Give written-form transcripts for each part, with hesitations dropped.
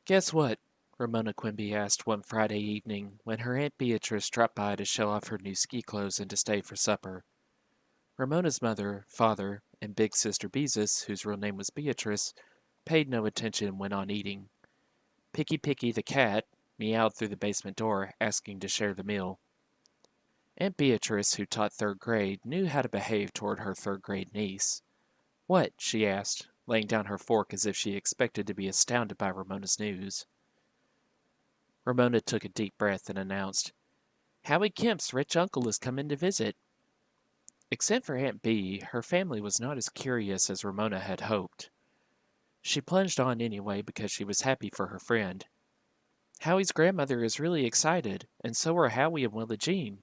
Guess what? Ramona Quimby asked one Friday evening when her Aunt Beatrice dropped by to show off her new ski clothes and to stay for supper. Ramona's mother, father, and big sister Beezus, whose real name was Beatrice, paid no attention and went on eating. Picky Picky the cat meowed through the basement door, asking to share the meal. Aunt Beatrice, who taught third grade, knew how to behave toward her third grade niece. What? She asked, laying down her fork as if she expected to be astounded by Ramona's news. Ramona took a deep breath and announced, Howie Kemp's rich uncle has come in to visit. Except for Aunt Bee, her family was not as curious as Ramona had hoped. She plunged on anyway because she was happy for her friend. Howie's grandmother is really excited, and so are Howie and Willa Jean.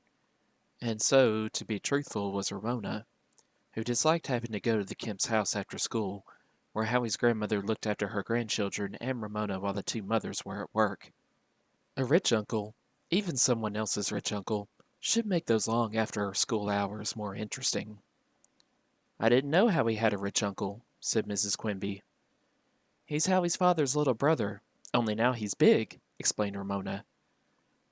And so, to be truthful, was Ramona, who disliked having to go to the Kemp's house after school, where Howie's grandmother looked after her grandchildren and Ramona while the two mothers were at work. A rich uncle, even someone else's rich uncle, should make those long after school hours more interesting. I didn't know Howie had a rich uncle, said Mrs. Quimby. He's Howie's father's little brother, only now he's big, explained Ramona.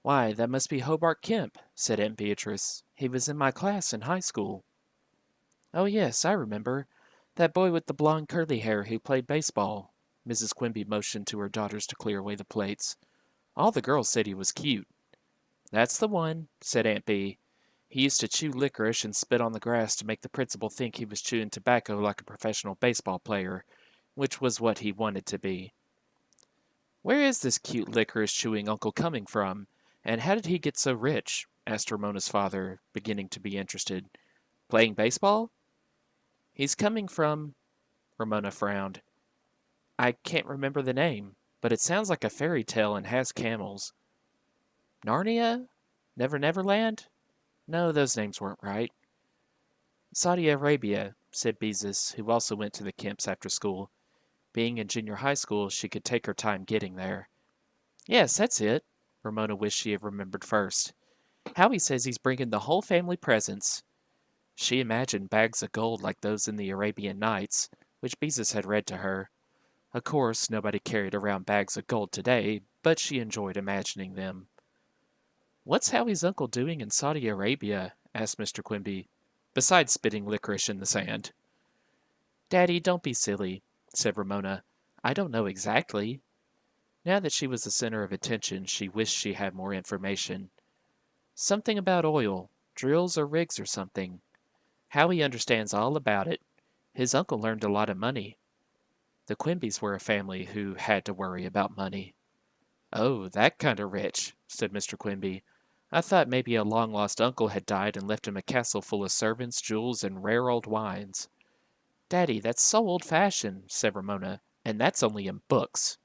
Why, that must be Hobart Kemp, said Aunt Beatrice. He was in my class in high school. Oh, yes, I remember. That boy with the blonde curly hair who played baseball. Mrs. Quimby motioned to her daughters to clear away the plates. All the girls said he was cute. That's the one, said Aunt Bee. He used to chew licorice and spit on the grass to make the principal think he was chewing tobacco like a professional baseball player, which was what he wanted to be. Where is this cute licorice chewing uncle coming from, and how did he get so rich? Asked Ramona's father, beginning to be interested. Playing baseball? He's coming from. Ramona frowned. I can't remember the name, but it sounds like a fairy tale and has camels. Narnia? Never Never Land? No, those names weren't right. Saudi Arabia, said Beezus, who also went to the Kemps after school. Being in junior high school, she could take her time getting there. Yes, that's it. Ramona wished she had remembered first. Howie says he's bringing the whole family presents. She imagined bags of gold like those in the Arabian Nights, which Beezus had read to her. Of course, nobody carried around bags of gold today, but she enjoyed imagining them. What's Howie's uncle doing in Saudi Arabia? Asked Mr. Quimby, besides spitting licorice in the sand. Daddy, don't be silly, said Ramona. I don't know exactly. Now that she was the center of attention, she wished she had more information. Something about oil, drills or rigs or something. Howie understands all about it. His uncle learned a lot of money. The Quimbys were a family who had to worry about money. Oh, that kind of rich, said Mr. Quimby. I thought maybe a long-lost uncle had died and left him a castle full of servants, jewels, and rare old wines. Daddy, that's so old-fashioned, said Ramona, and that's only in books.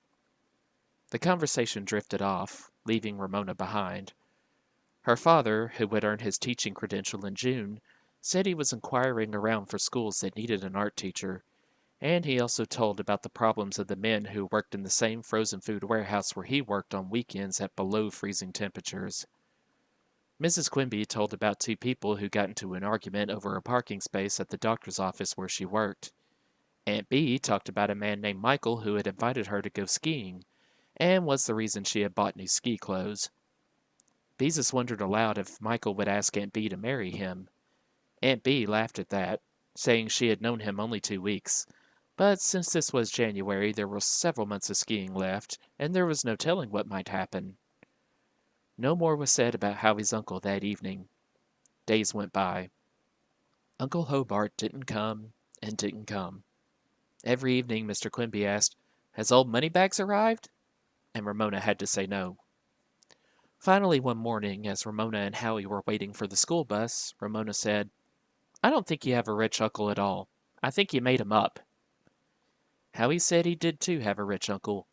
The conversation drifted off, leaving Ramona behind. Her father, who had earned his teaching credential in June, said he was inquiring around for schools that needed an art teacher, and he also told about the problems of the men who worked in the same frozen food warehouse where he worked on weekends at below freezing temperatures. Mrs. Quimby told about two people who got into an argument over a parking space at the doctor's office where she worked. Aunt Bee talked about a man named Michael who had invited her to go skiing, and was the reason she had bought new ski clothes. Beezus wondered aloud if Michael would ask Aunt Bee to marry him. Aunt Bee laughed at that, saying she had known him only 2 weeks, but since this was January there were several months of skiing left, and there was no telling what might happen. No more was said about Howie's uncle that evening. Days went by. Uncle Hobart didn't come and didn't come. Every evening Mr. Quimby asked, Has old Moneybags arrived? And Ramona had to say no. Finally one morning, as Ramona and Howie were waiting for the school bus, Ramona said, I don't think you have a rich uncle at all. I think you made him up. Howie said he did too have a rich uncle.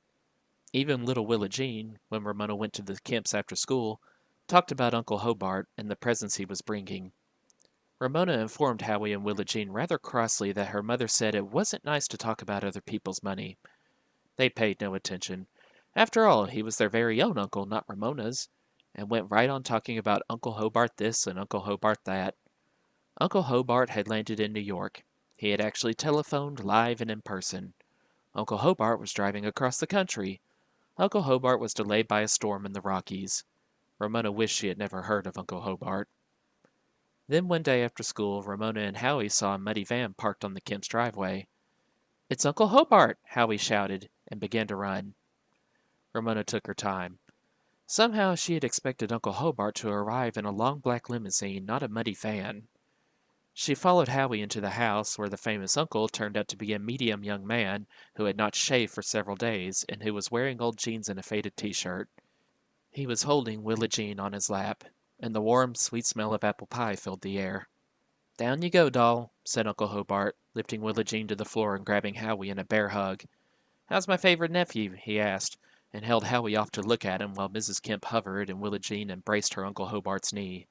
Even little Willa Jean, when Ramona went to the Kemps after school, talked about Uncle Hobart and the presents he was bringing. Ramona informed Howie and Willa Jean rather crossly that her mother said it wasn't nice to talk about other people's money. They paid no attention. After all, he was their very own uncle, not Ramona's, and went right on talking about Uncle Hobart this and Uncle Hobart that. Uncle Hobart had landed in New York. He had actually telephoned live and in person. Uncle Hobart was driving across the country. Uncle Hobart was delayed by a storm in the Rockies. Ramona wished she had never heard of Uncle Hobart. Then one day after school, Ramona and Howie saw a muddy van parked on the Kemp's driveway. "It's Uncle Hobart!" Howie shouted, and began to run. Ramona took her time. Somehow she had expected Uncle Hobart to arrive in a long black limousine, not a muddy van. She followed Howie into the house, where the famous uncle turned out to be a medium young man who had not shaved for several days and who was wearing old jeans and a faded t-shirt. He was holding Willa Jean on his lap, and the warm, sweet smell of apple pie filled the air. "Down you go, doll," said Uncle Hobart, lifting Willa Jean to the floor and grabbing Howie in a bear hug. "How's my favorite nephew?" he asked, and held Howie off to look at him while Mrs. Kemp hovered and Willa Jean embraced her Uncle Hobart's knee.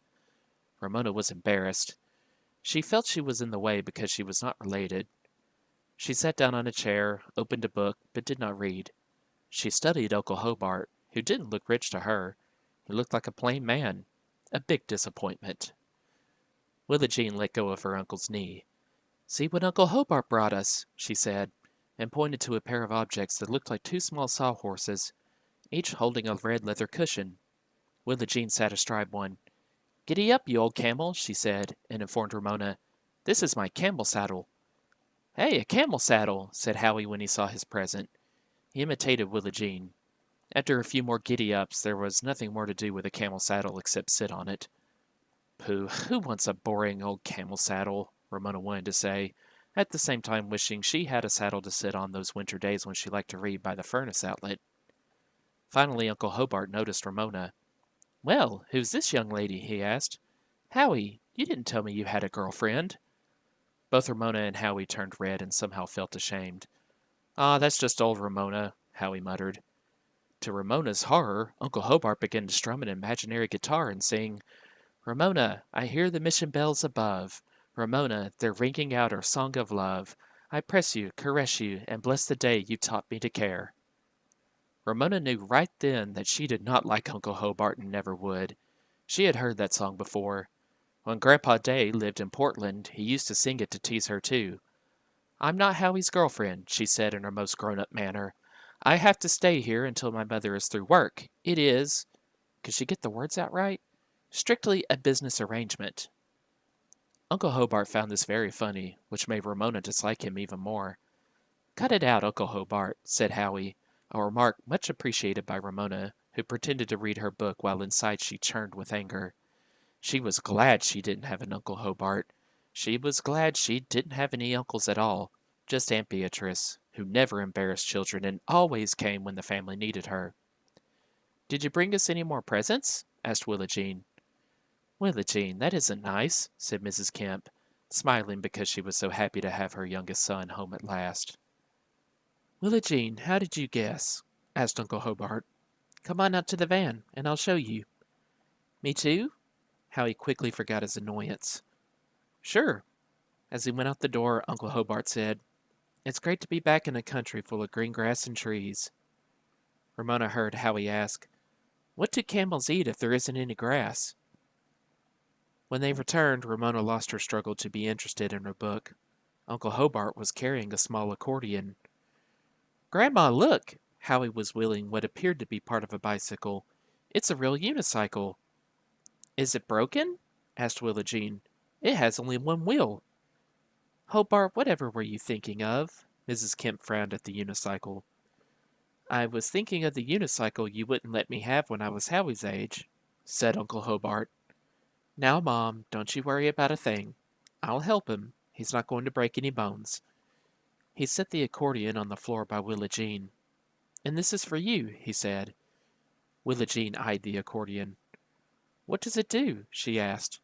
Ramona was embarrassed. She felt she was in the way because she was not related. She sat down on a chair, opened a book, but did not read. She studied Uncle Hobart, who didn't look rich to her. He looked like a plain man. A big disappointment. Willa Jean let go of her uncle's knee. "See what Uncle Hobart brought us," she said, and pointed to a pair of objects that looked like two small sawhorses, each holding a red leather cushion. Willa Jean sat astride one. "Giddy up, you old camel," she said, and informed Ramona, "This is my camel saddle." "Hey, a camel saddle," said Howie when he saw his present. He imitated Willa Jean. After a few more giddy-ups, there was nothing more to do with a camel saddle except sit on it. "Pooh, who wants a boring old camel saddle?" Ramona wanted to say, at the same time wishing she had a saddle to sit on those winter days when she liked to read by the furnace outlet. Finally Uncle Hobart noticed Ramona. "Well, who's this young lady?" he asked. "Howie, you didn't tell me you had a girlfriend." Both Ramona and Howie turned red and somehow felt ashamed. "Ah, that's just old Ramona," Howie muttered. To Ramona's horror, Uncle Hobart began to strum an imaginary guitar and sing, "Ramona, I hear the mission bells above. Ramona, they're ringing out our song of love. I press you, caress you, and bless the day you taught me to care." Ramona knew right then that she did not like Uncle Hobart and never would. She had heard that song before. When Grandpa Day lived in Portland, he used to sing it to tease her, too. "I'm not Howie's girlfriend," she said in her most grown-up manner. "I have to stay here until my mother is through work. It is," could she get the words out right? "Strictly a business arrangement." Uncle Hobart found this very funny, which made Ramona dislike him even more. "Cut it out, Uncle Hobart," said Howie, a remark much appreciated by Ramona, who pretended to read her book while inside she churned with anger. She was glad she didn't have an Uncle Hobart. She was glad she didn't have any uncles at all, just Aunt Beatrice, who never embarrassed children and always came when the family needed her. "Did you bring us any more presents?" asked Willa Jean. "Willa Jean, that isn't nice," said Mrs. Kemp, smiling because she was so happy to have her youngest son home at last. "Willa Jean, how did you guess?" asked Uncle Hobart. "Come on out to the van, and I'll show you." "Me too?" Howie quickly forgot his annoyance. "Sure." As he went out the door, Uncle Hobart said, "It's great to be back in a country full of green grass and trees." Ramona heard Howie ask, "What do camels eat if there isn't any grass?" When they returned, Ramona lost her struggle to be interested in her book. Uncle Hobart was carrying a small accordion. "Grandma, look!" Howie was wheeling what appeared to be part of a bicycle. "It's a real unicycle." "Is it broken?" asked Willa Jean. "It has only one wheel." "Hobart, whatever were you thinking of?" Mrs. Kemp frowned at the unicycle. "I was thinking of the unicycle you wouldn't let me have when I was Howie's age," said Uncle Hobart. "Now, Mom, don't you worry about a thing. I'll help him. He's not going to break any bones." He set the accordion on the floor by Willa Jean. "And this is for you," he said. Willa Jean eyed the accordion. "What does it do?" she asked.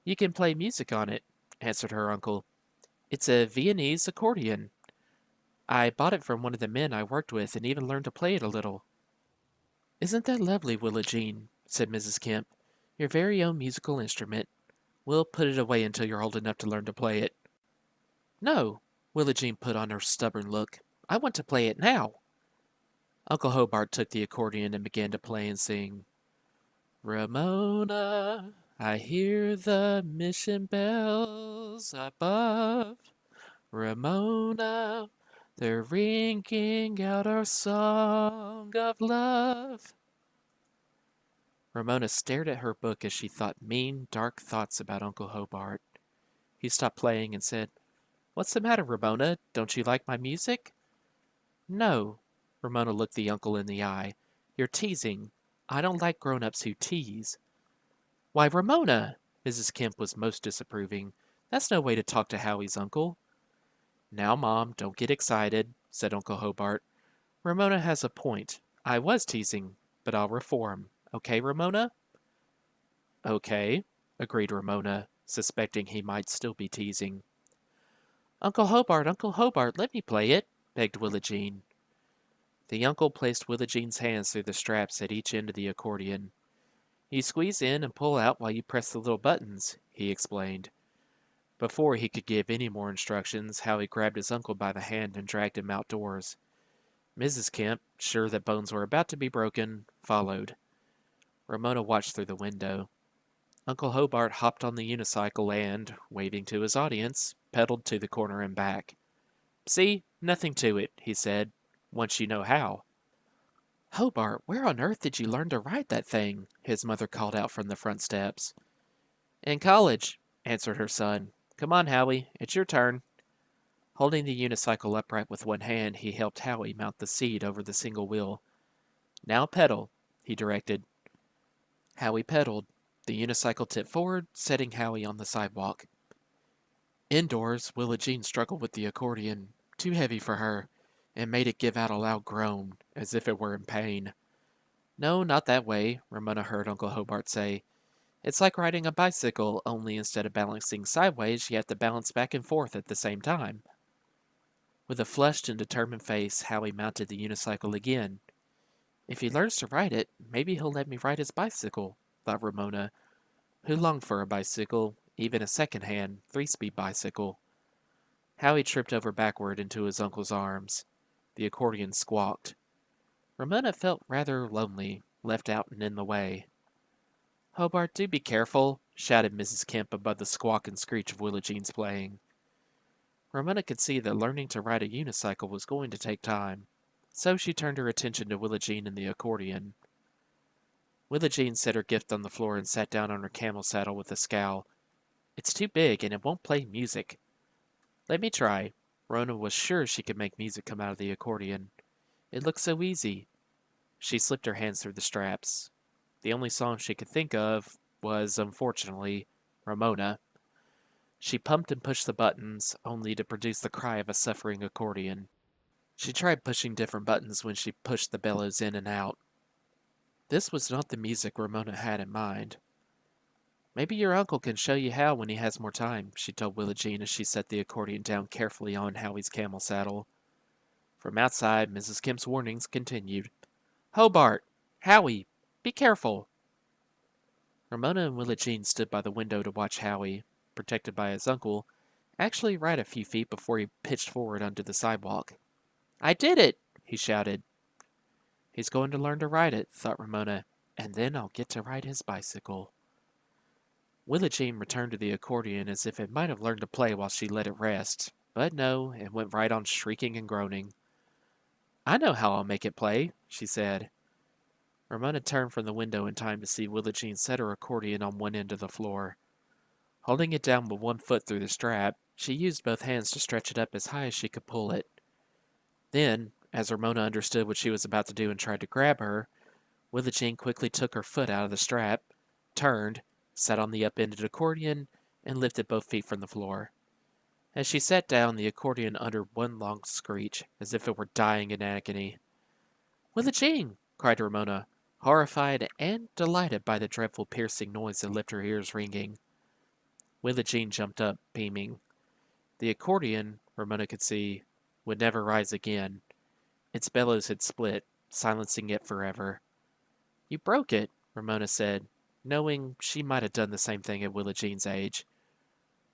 "You can play music on it," answered her uncle. "It's a Viennese accordion. I bought it from one of the men I worked with and even learned to play it a little." "Isn't that lovely, Willa Jean?" said Mrs. Kemp. "Your very own musical instrument. We'll put it away until you're old enough to learn to play it." "No," Willa Jean put on her stubborn look. "I want to play it now." Uncle Hobart took the accordion and began to play and sing. "Ramona, I hear the mission bells above. Ramona, They're ringing out our song of love. Ramona stared at her book as she thought mean, dark thoughts about Uncle Hobart. He stopped playing and said, "What's the matter, Ramona? Don't you like my music?" "No." Ramona looked the uncle in the eye. "You're teasing. I don't like grown-ups who tease." "Why, Ramona!" Mrs. Kemp was most disapproving. "That's no way to talk to Howie's uncle." "Now, Mom, don't get excited," said Uncle Hobart. "Ramona has a point. I was teasing, but I'll reform. Okay, Ramona?" "Okay," agreed Ramona, suspecting he might still be teasing. Uncle Hobart, let me play it," begged Willa Jean. The uncle placed Willa Jean's hands through the straps at each end of the accordion. "You squeeze in and pull out while you press the little buttons," he explained. Before he could give any more instructions, Howie grabbed his uncle by the hand and dragged him outdoors. Mrs. Kemp, sure that bones were about to be broken, followed. Ramona watched through the window. Uncle Hobart hopped on the unicycle and, waving to his audience, pedaled to the corner and back. "See, nothing to it," he said, "once you know how." "Hobart, where on earth did you learn to ride that thing?" his mother called out from the front steps. "In college," answered her son. "Come on, Howie, it's your turn." Holding the unicycle upright with one hand, he helped Howie mount the seat over the single wheel. "Now pedal," he directed. Howie pedaled. The unicycle tipped forward, setting Howie on the sidewalk. Indoors, Willa Jean struggled with the accordion, too heavy for her, and made it give out a loud groan, as if it were in pain. "No, not that way," Ramona heard Uncle Hobart say. "It's like riding a bicycle, only instead of balancing sideways, you have to balance back and forth at the same time." With a flushed and determined face, Howie mounted the unicycle again. "If he learns to ride it, maybe he'll let me ride his bicycle," thought Ramona, who longed for a bicycle, even a second-hand, three-speed bicycle. Howie tripped over backward into his uncle's arms. The accordion squawked. Ramona felt rather lonely, left out and in the way. "Hobart, do be careful," shouted Mrs. Kemp above the squawk and screech of Willa Jean's playing. Ramona could see that learning to ride a unicycle was going to take time, so she turned her attention to Willa Jean and the accordion. Willa Jean set her gift on the floor and sat down on her camel saddle with a scowl. "It's too big and it won't play music." "Let me try." Rona was sure she could make music come out of the accordion. "It looks so easy." She slipped her hands through the straps. The only song she could think of was, unfortunately, Ramona. She pumped and pushed the buttons, only to produce the cry of a suffering accordion. She tried pushing different buttons when she pushed the bellows in and out. This was not the music Ramona had in mind. "Maybe your uncle can show you how when he has more time," she told Willa Jean as she set the accordion down carefully on Howie's camel saddle. From outside, Mrs. Kemp's warnings continued. "Hobart! Howie! Be careful!" Ramona and Willa Jean stood by the window to watch Howie, protected by his uncle, actually ride a few feet before he pitched forward onto the sidewalk. "I did it!" he shouted. "He's going to learn to ride it," thought Ramona, "and then I'll get to ride his bicycle." Willa Jean returned to the accordion as if it might have learned to play while she let it rest, but no, it went right on shrieking and groaning. "I know how I'll make it play," she said. Ramona turned from the window in time to see Willa Jean set her accordion on one end of the floor. Holding it down with one foot through the strap, she used both hands to stretch it up as high as she could pull it. Then, as Ramona understood what she was about to do and tried to grab her, Willa Jean quickly took her foot out of the strap, turned, sat on the upended accordion, and lifted both feet from the floor. As she sat down, the accordion uttered one long screech, as if it were dying in agony. "Willa Jean!" cried Ramona, horrified and delighted by the dreadful piercing noise that left her ears ringing. Willa Jean jumped up, beaming. The accordion, Ramona could see, would never rise again. Its bellows had split, silencing it forever. "You broke it," Ramona said, knowing she might have done the same thing at Willa Jean's age.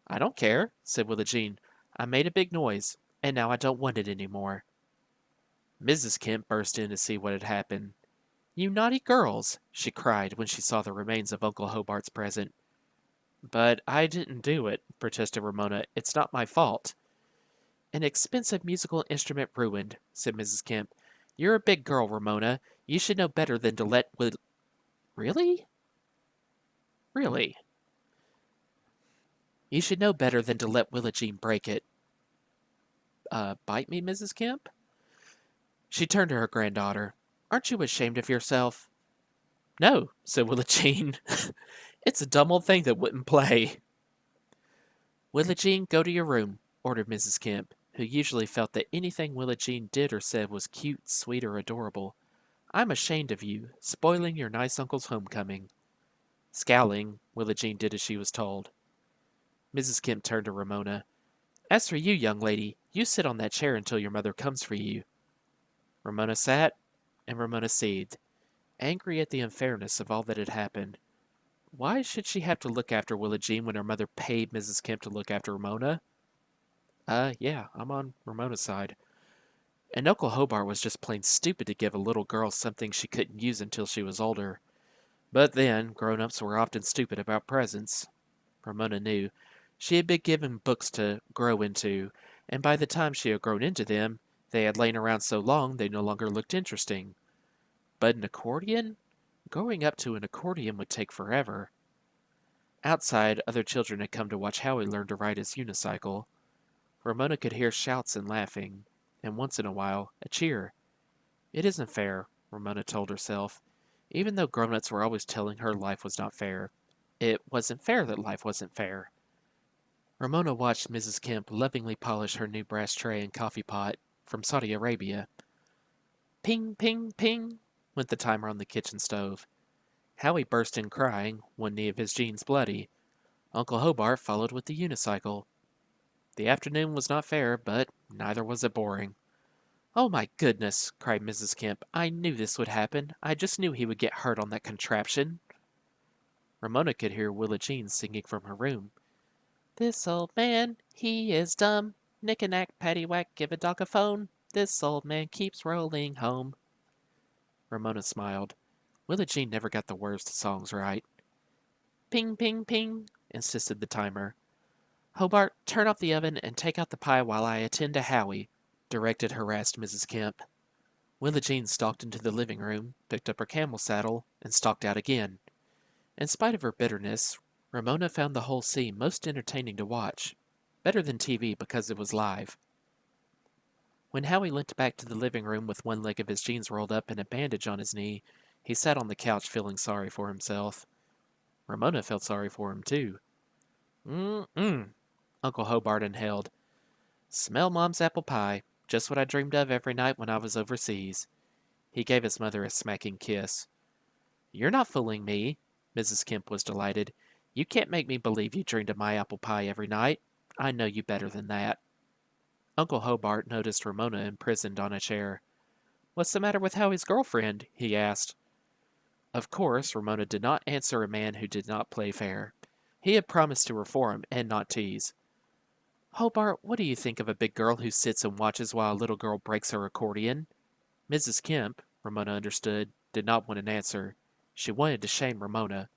"I don't care," said Willa Jean. "I made a big noise, and now I don't want it any more." Mrs. Kemp burst in to see what had happened. "You naughty girls!" she cried when she saw the remains of Uncle Hobart's present. "But I didn't do it," protested Ramona. "It's not my fault." An expensive musical instrument ruined, said Mrs. Kemp. You're a big girl, Ramona. You should know better than to let Really? Really? You should know better than to let Willa Jean break it. Bite me, Mrs. Kemp? She turned to her granddaughter. Aren't you ashamed of yourself? No, said Willa Jean. It's a dumb old thing that wouldn't play. Willa Jean, go to your room, ordered Mrs. Kemp, who usually felt that anything Willa Jean did or said was cute, sweet, or adorable. I'm ashamed of you, spoiling your nice uncle's homecoming. Scowling, Willa Jean did as she was told. Mrs. Kemp turned to Ramona. As for you, young lady, you sit on that chair until your mother comes for you. Ramona sat, and Ramona seethed, angry at the unfairness of all that had happened. Why should she have to look after Willa Jean when her mother paid Mrs. Kemp to look after Ramona? Yeah, I'm on Ramona's side. And Uncle Hobart was just plain stupid to give a little girl something she couldn't use until she was older. But then, grown-ups were often stupid about presents. Ramona knew. She had been given books to grow into, and by the time she had grown into them, they had lain around so long they no longer looked interesting. But an accordion? Growing up to an accordion would take forever. Outside, other children had come to watch Howie learn to ride his unicycle. Ramona could hear shouts and laughing, and once in a while, a cheer. It isn't fair, Ramona told herself. Even though grown-ups were always telling her life was not fair, it wasn't fair that life wasn't fair. Ramona watched Mrs. Kemp lovingly polish her new brass tray and coffee pot from Saudi Arabia. Ping, ping, ping, went the timer on the kitchen stove. Howie burst in crying, one knee of his jeans bloody. Uncle Hobart followed with the unicycle. The afternoon was not fair, but neither was it boring. Oh my goodness, cried Mrs. Kemp. I knew this would happen. I just knew he would get hurt on that contraption. Ramona could hear Willa Jean singing from her room. This old man, he is dumb. Knick-a-knack, paddywhack, give a dog a phone. This old man keeps rolling home. Ramona smiled. Willa Jean never got the words to songs right. Ping, ping, ping, insisted the timer. Hobart, turn off the oven and take out the pie while I attend to Howie, directed harassed Mrs. Kemp. Willa Jean stalked into the living room, picked up her camel saddle, and stalked out again. In spite of her bitterness, Ramona found the whole scene most entertaining to watch, better than TV because it was live. When Howie limped back to the living room with one leg of his jeans rolled up and a bandage on his knee, he sat on the couch feeling sorry for himself. Ramona felt sorry for him, too. Mm-mm, Uncle Hobart inhaled. Smell Mom's apple pie, just what I dreamed of every night when I was overseas. He gave his mother a smacking kiss. You're not fooling me, Mrs. Kemp was delighted. You can't make me believe you dreamed of my apple pie every night. I know you better than that. Uncle Hobart noticed Ramona imprisoned on a chair. What's the matter with Howie's girlfriend? He asked. Of course, Ramona did not answer a man who did not play fair. He had promised to reform and not tease. Hobart, what do you think of a big girl who sits and watches while a little girl breaks her accordion? Mrs. Kemp, Ramona understood, did not want an answer. She wanted to shame Ramona.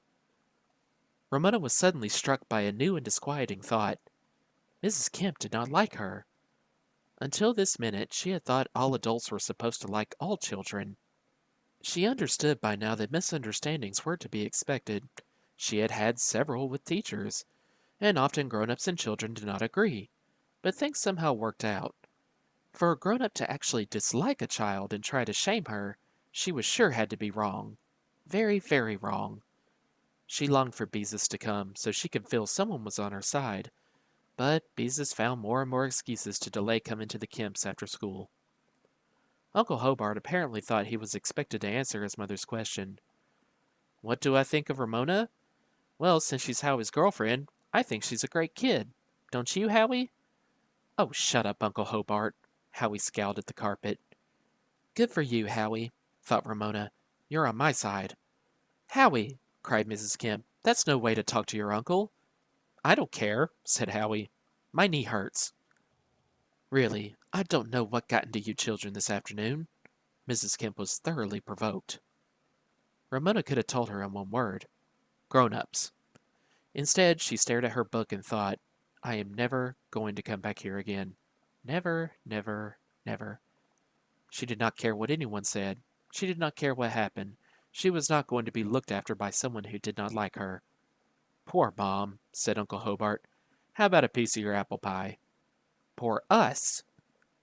Ramona was suddenly struck by a new and disquieting thought. Mrs. Kemp did not like her. Until this minute, she had thought all adults were supposed to like all children. She understood by now that misunderstandings were to be expected. She had had several with teachers, and often grown-ups and children did not agree. But things somehow worked out. For a grown-up to actually dislike a child and try to shame her, she was sure had to be wrong. Very, very wrong. She longed for Beezus to come so she could feel someone was on her side. But Beezus found more and more excuses to delay coming to the Kemps after school. Uncle Hobart apparently thought he was expected to answer his mother's question. What do I think of Ramona? Well, since she's Howie's girlfriend, I think she's a great kid. Don't you, Howie? Oh, shut up, Uncle Hobart. Howie scowled at the carpet. Good for you, Howie, thought Ramona. You're on my side. Howie, cried Mrs. Kemp, that's no way to talk to your uncle. I don't care, said Howie. My knee hurts. Really, I don't know what got into you children this afternoon. Mrs. Kemp was thoroughly provoked. Ramona could have told her in one word. Grown-ups. Instead, she stared at her book and thought, I am never going to come back here again. Never, never, never. She did not care what anyone said. She did not care what happened. She was not going to be looked after by someone who did not like her. Poor Mom, said Uncle Hobart. How about a piece of your apple pie? Poor us!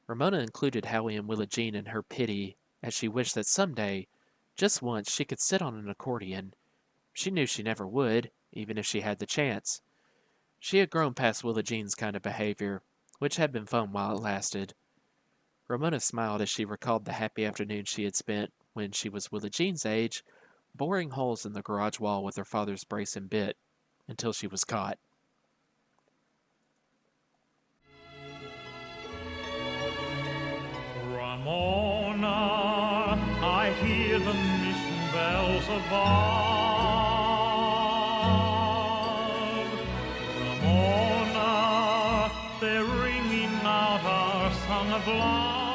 Ramona included Howie and Willa Jean in her pity, as she wished that some day, just once, she could sit on an accordion. She knew she never would, even if she had the chance. She had grown past Willa Jean's kind of behavior, which had been fun while it lasted. Ramona smiled as she recalled the happy afternoon she had spent when she was Willa Jean's age, boring holes in the garage wall with her father's brace and bit, until she was caught. Ramona, I hear the mission bells above. Ramona, they're ringing out our song of love.